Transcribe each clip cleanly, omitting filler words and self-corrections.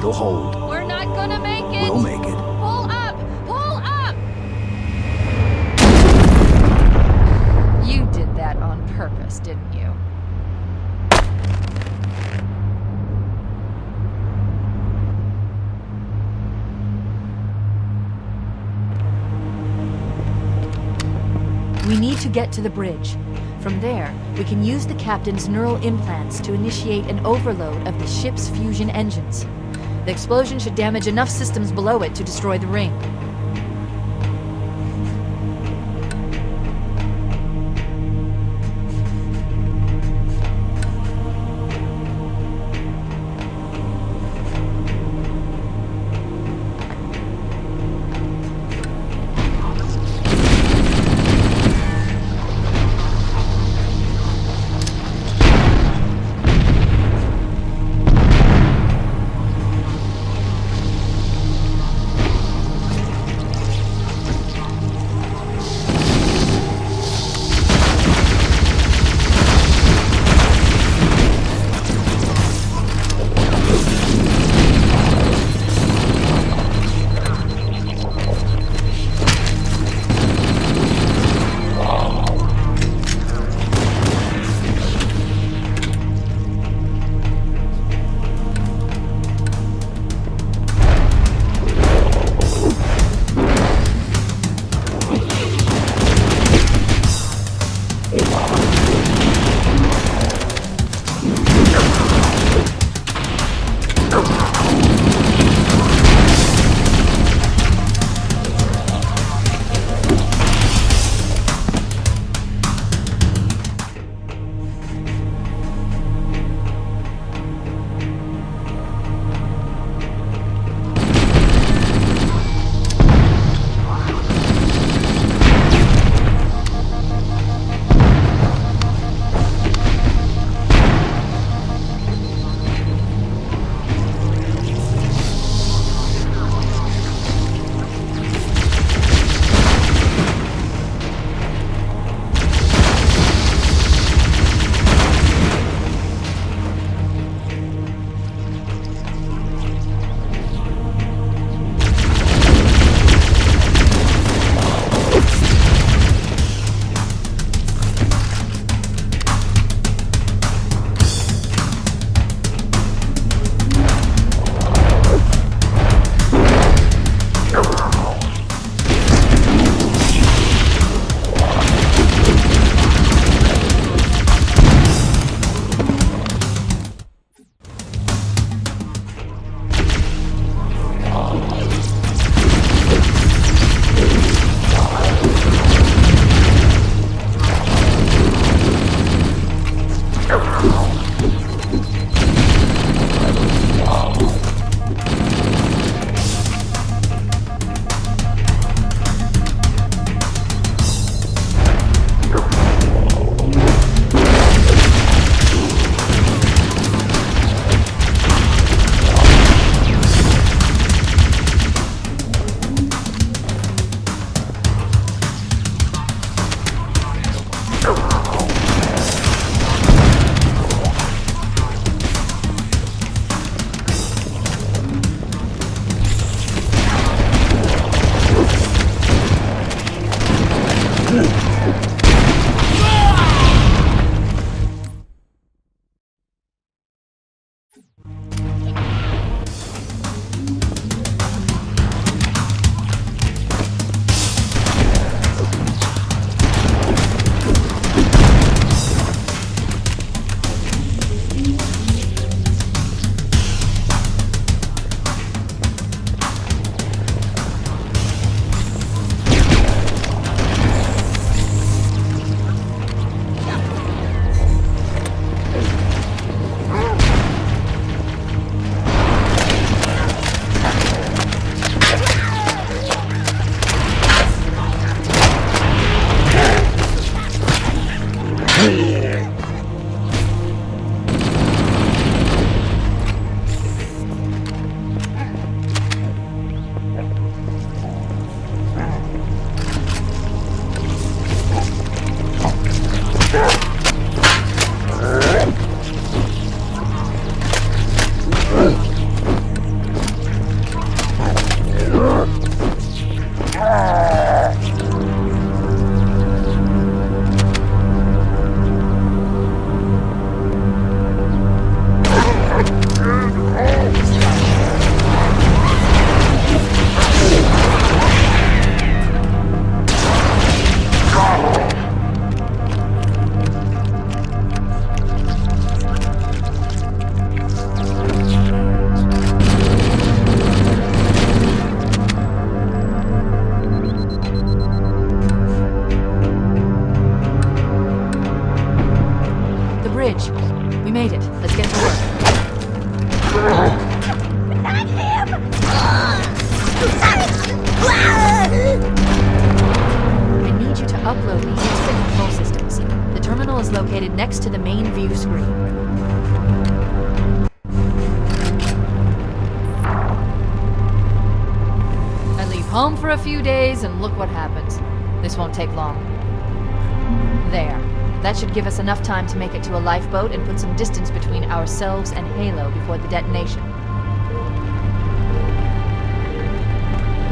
It'll hold. We're not gonna make it! We'll make it. Pull up! Pull up! You did that on purpose, didn't you? We need to get to the bridge. From there, we can use the captain's neural implants to initiate an overload of the ship's fusion engines. The explosion should damage enough systems below it to destroy the ring. is located next to the main view screen. I leave home for a few days and look what happens. This won't take long. There. That should give us enough time to make it to a lifeboat and put some distance between ourselves and Halo before the detonation.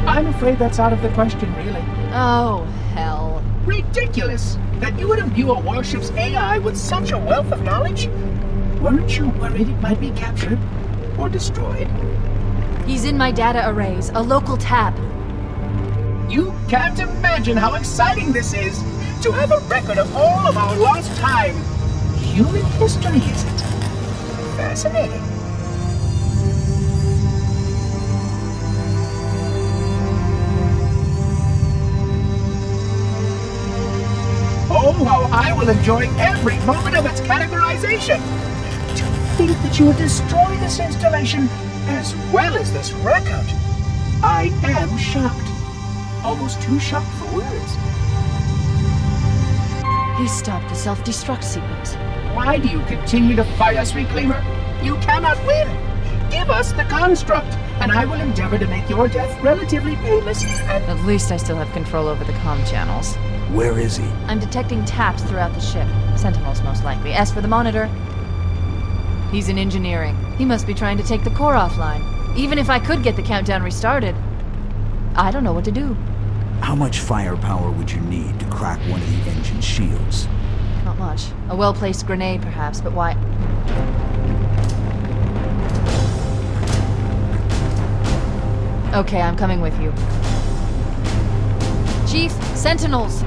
I'm afraid that's out of the question, really. Oh, hell. Ridiculous! That you would imbue a warship's AI with such a wealth of knowledge? Weren't you worried it might be captured or destroyed? He's in my data arrays, a local tab. You can't imagine how exciting this is to have a record of all of our lost time. Human history, is it? Fascinating. Oh, how I will enjoy every moment of its categorization. To think that you would destroy this installation as well as this record. I am shocked. Almost too shocked for words. He stopped the self-destruct sequence. Why do you continue to fight us, Reclaimer? You cannot win. Give us the construct, and I will endeavor to make your death relatively painless and... At least I still have control over the comm channels. Where is he? I'm detecting taps throughout the ship. Sentinels, most likely. As for the monitor, he's in engineering. He must be trying to take the core offline. Even if I could get the countdown restarted, I don't know what to do. How much firepower would you need to crack one of the engine shields? Not much. A well-placed grenade, perhaps, but why... Okay, I'm coming with you. Chief, Sentinels!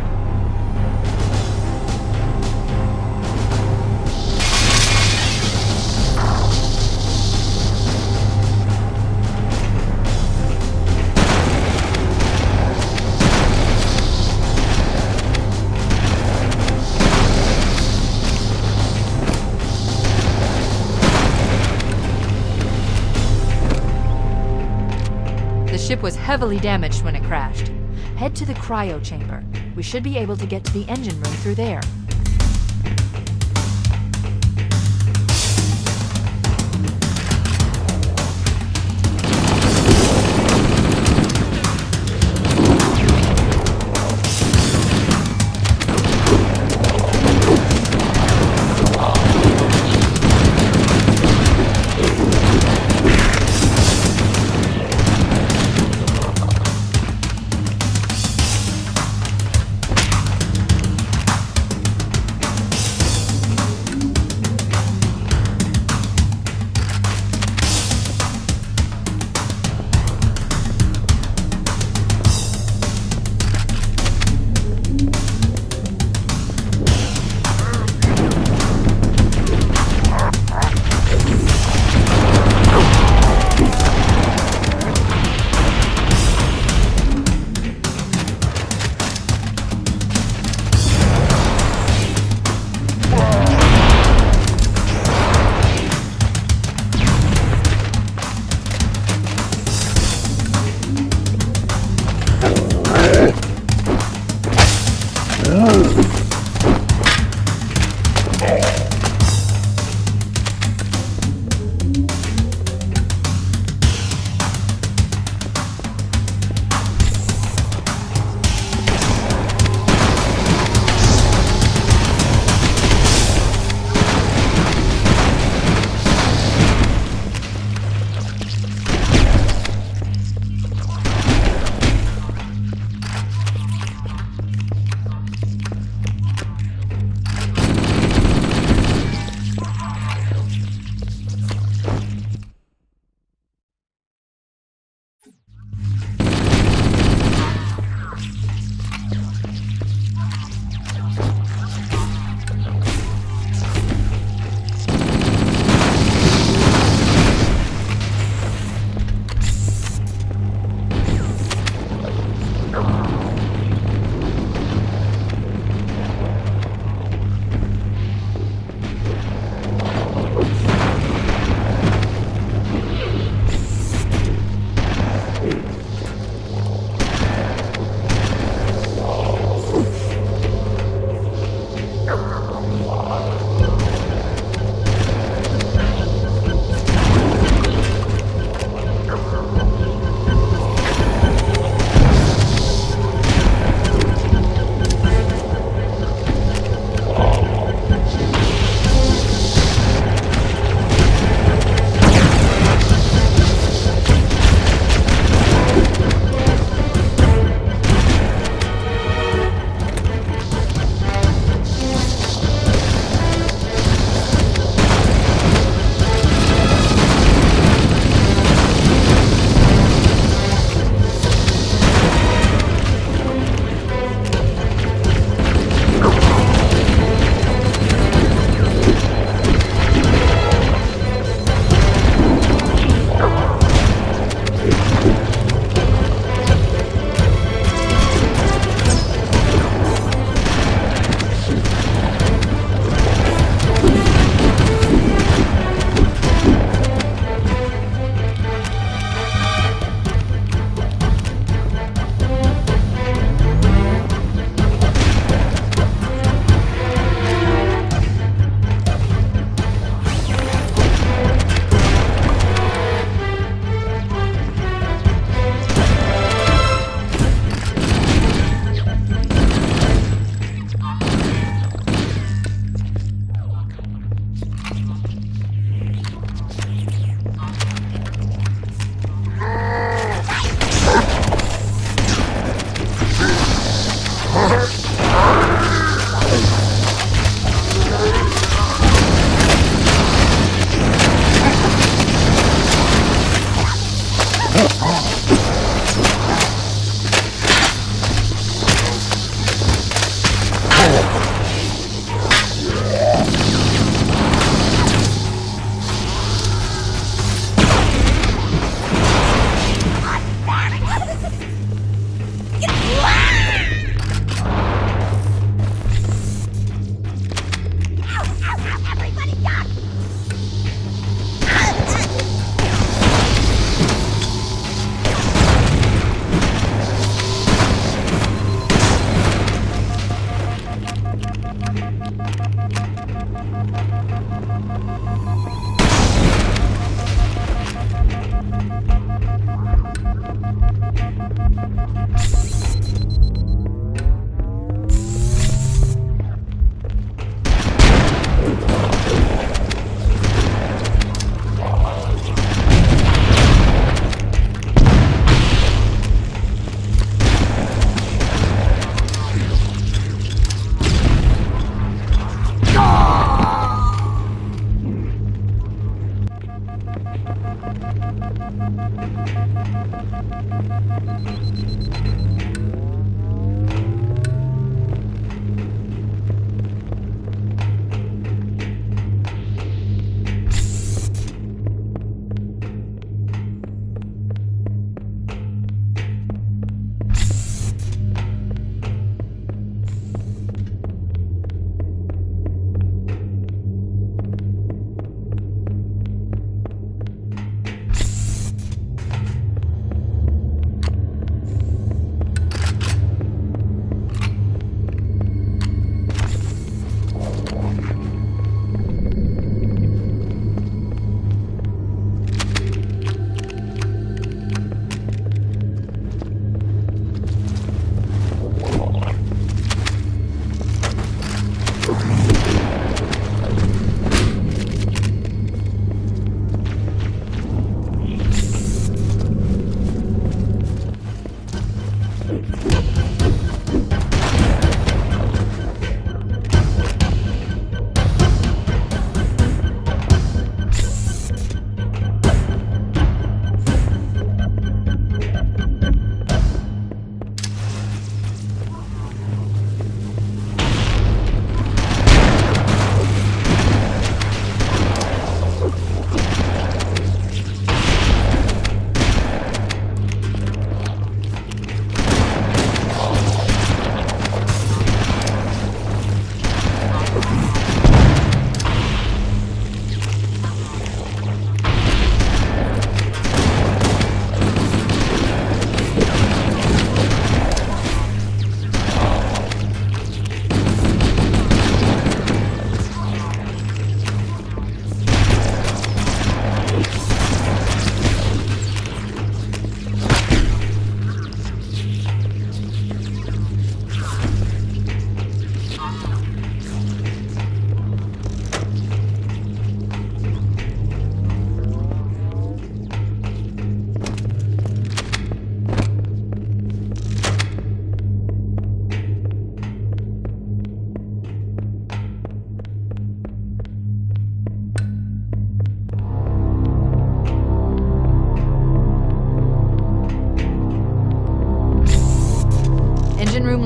The ship was heavily damaged when it crashed. Head to the cryo chamber. We should be able to get to the engine room through there.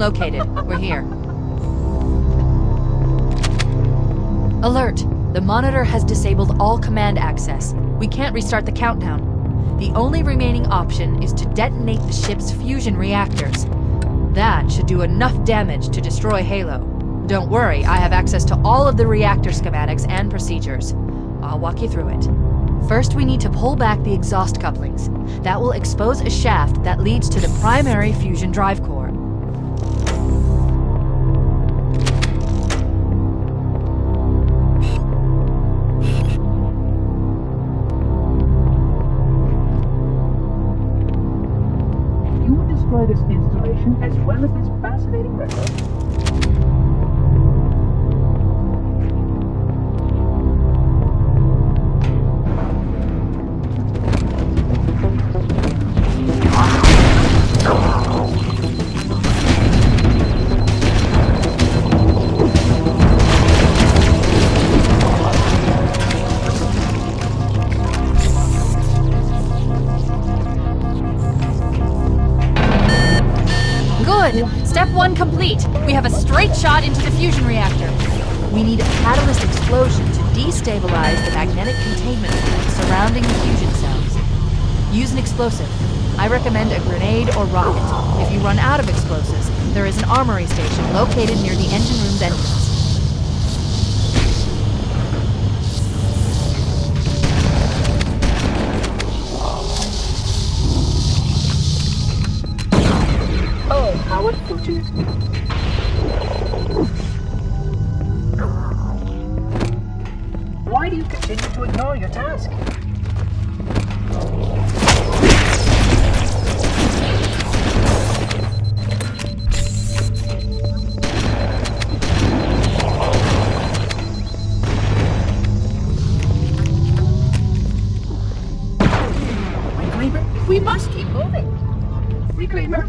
Located. We're here. Alert! The monitor has disabled all command access. We can't restart the countdown. The only remaining option is to detonate the ship's fusion reactors. That should do enough damage to destroy Halo. Don't worry, I have access to all of the reactor schematics and procedures. I'll walk you through it. First, we need to pull back the exhaust couplings. That will expose a shaft that leads to the primary fusion drive core. This installation as well as this fascinating record. Step 1 complete. We have a straight shot into the fusion reactor. We need a catalyst explosion to destabilize the magnetic containment field surrounding the fusion cells. Use an explosive. I recommend a grenade or rocket. If you run out of explosives, there is an armory station located near the engine room's entrance. Oh, how unfortunate. Why do you continue to ignore your task? Reclaimer, we must keep moving. Reclaimer,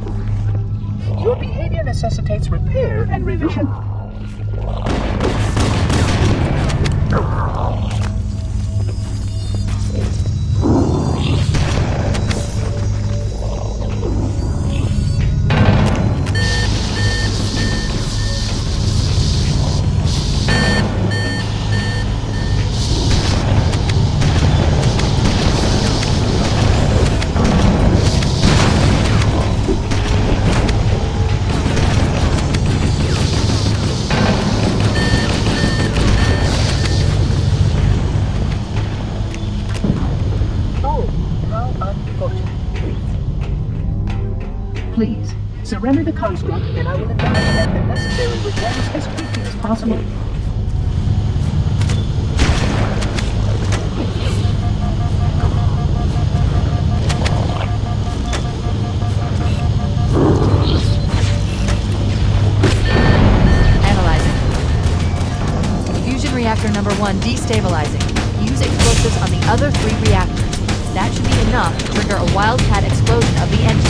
your behavior necessitates repair and revision. Please, surrender the construct and I will endeavor to make the necessary repairs as quickly as possible. Analyzing. Fusion reactor number 1 destabilizing. Use explosives on the other 3 reactors. That should be enough to trigger a wildcat explosion of the engines.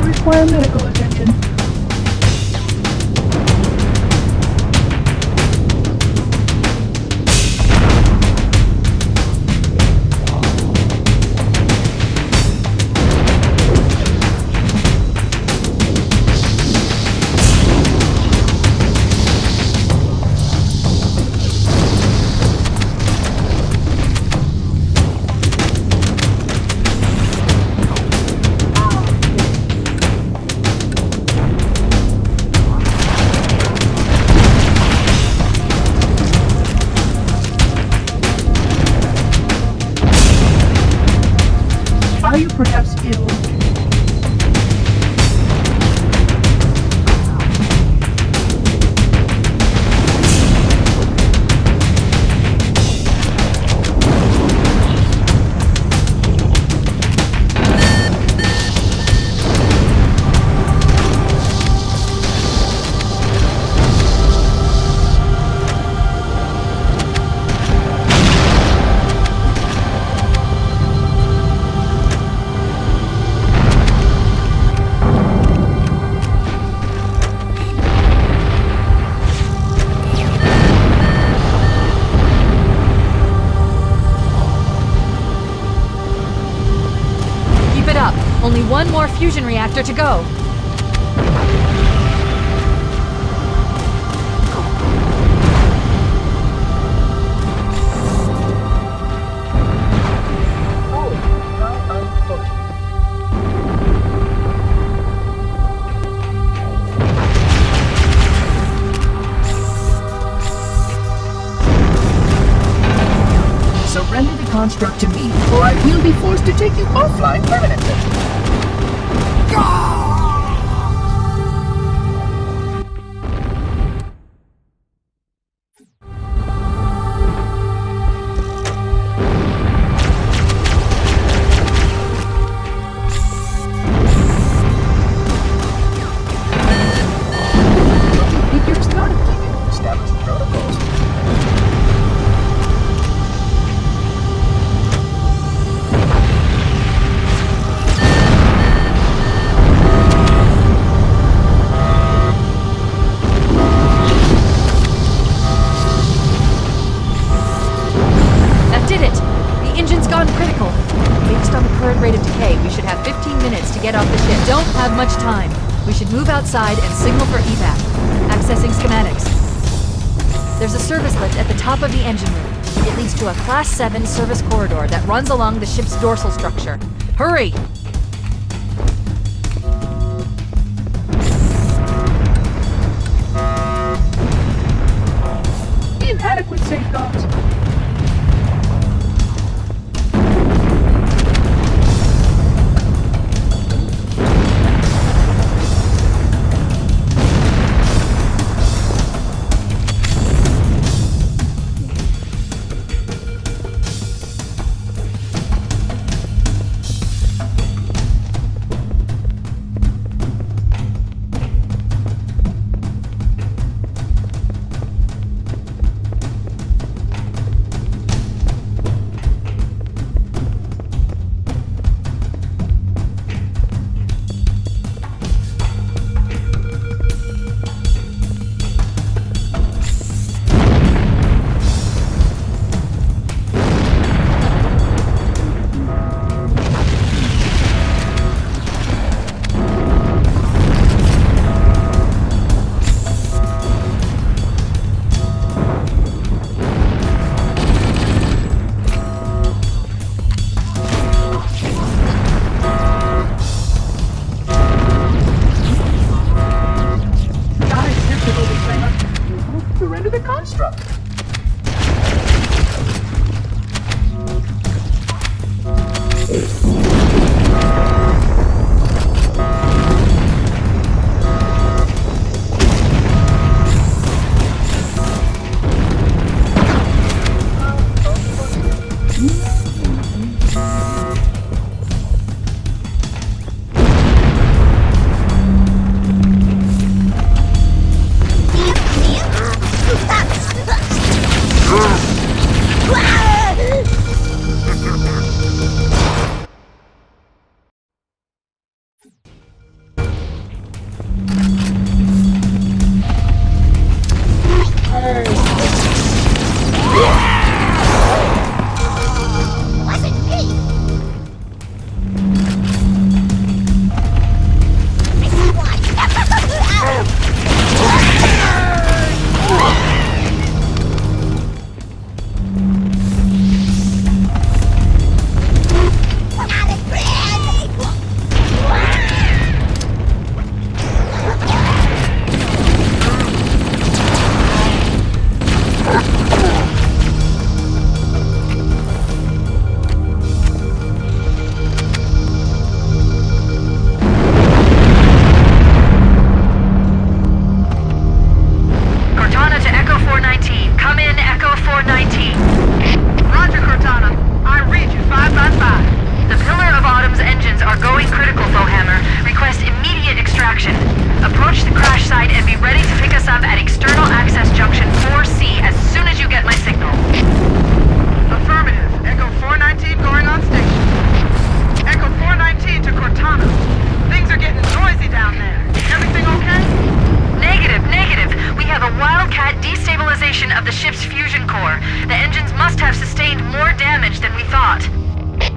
Require medical attention. Are you perhaps ill? Only one more fusion reactor to go. Surrender the construct to me, or I will be forced to take you offline permanently. If you're started keeping established protocols. Critical. Based on the current rate of decay, we should have 15 minutes to get off the ship. Don't have much time. We should move outside and signal for evac. Accessing schematics. There's a service lift at the top of the engine room. It leads to a Class 7 service corridor that runs along the ship's dorsal structure. Hurry! Inadequate safeguards. Surrender the construct.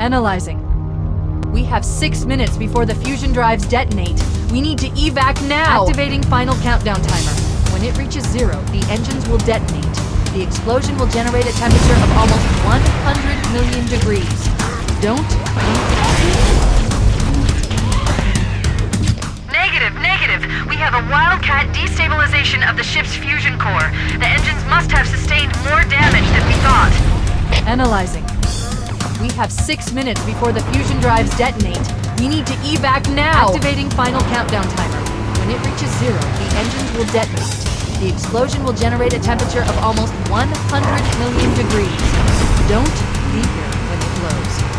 Analyzing. We have 6 minutes before the fusion drives detonate. We need to evac now! Activating final countdown timer. When it reaches 0, the engines will detonate. The explosion will generate a temperature of almost 100 million degrees. Don't Negative. We have a wildcat destabilization of the ship's fusion core. The engines must have sustained more damage than we thought. Analyzing. We have 6 minutes before the fusion drives detonate. We need to evac now! Activating final countdown timer. When it reaches 0, the engines will detonate. The explosion will generate a temperature of almost 100 million degrees. Don't be here when it blows.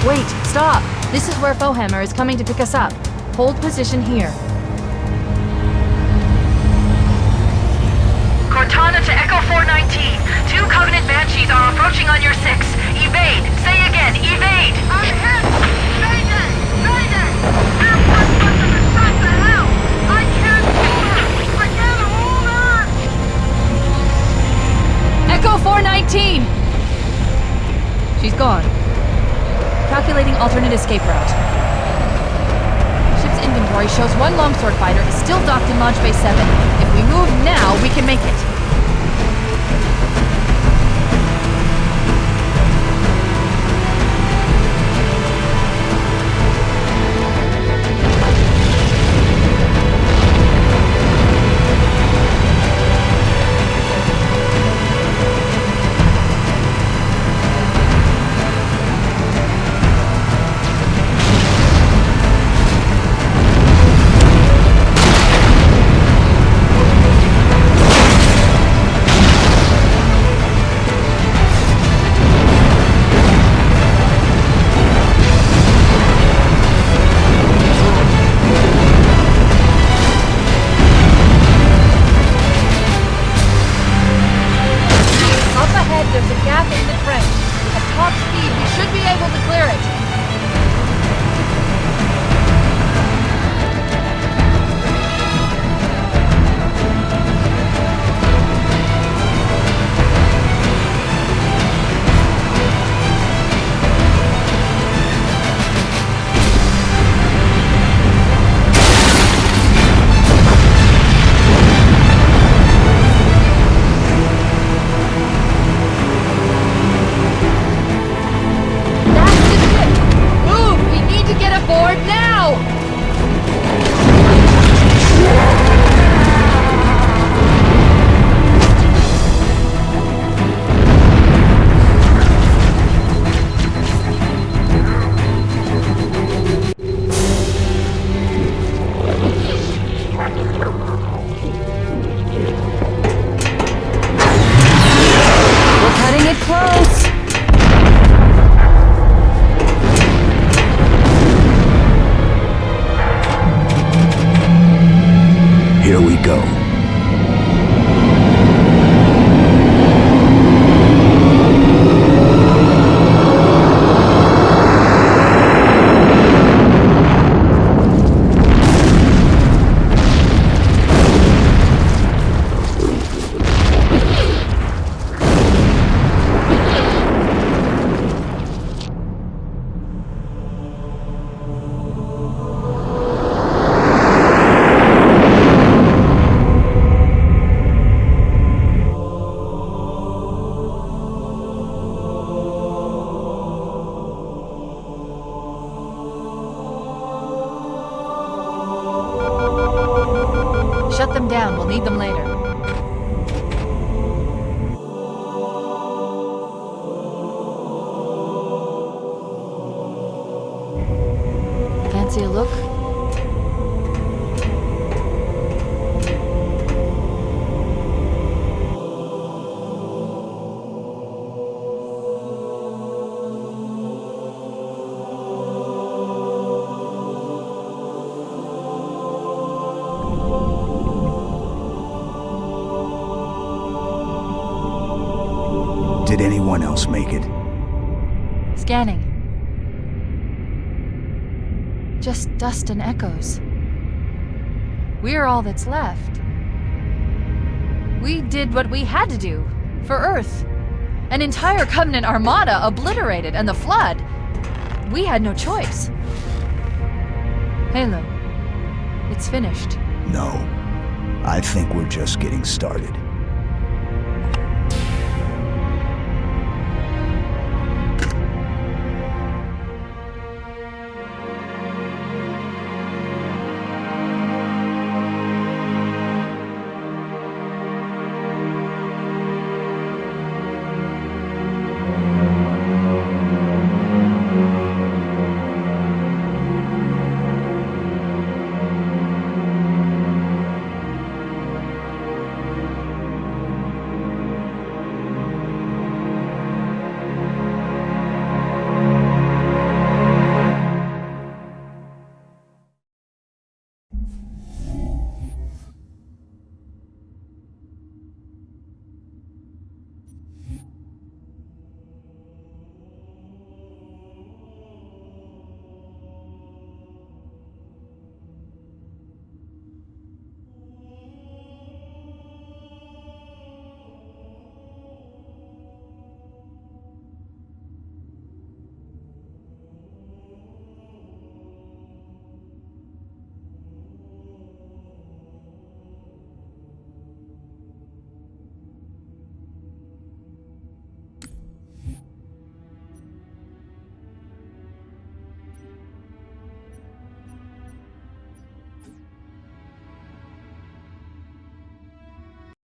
Wait, stop! This is where Fohammer is coming to pick us up. Hold position here. Cortana to Echo 419. 2 Covenant Banshees are approaching on your 6. Evade! Say again, evade! I'm hit! Mayday! Mayday! Airport system is shot to hell! I can't hold her! I can't hold her! Echo 419! She's gone. Calculating alternate escape route. Ship's inventory shows 1 longsword fighter is still docked in Launch Bay 7. If we move now, we can make it. down. We'll need them later. Fancy a look? Did anyone else make it? Scanning. Just dust and echoes. We're all that's left. We did what we had to do for Earth. An entire Covenant armada obliterated, and the Flood. We had no choice. Halo, it's finished. No. I think we're just getting started.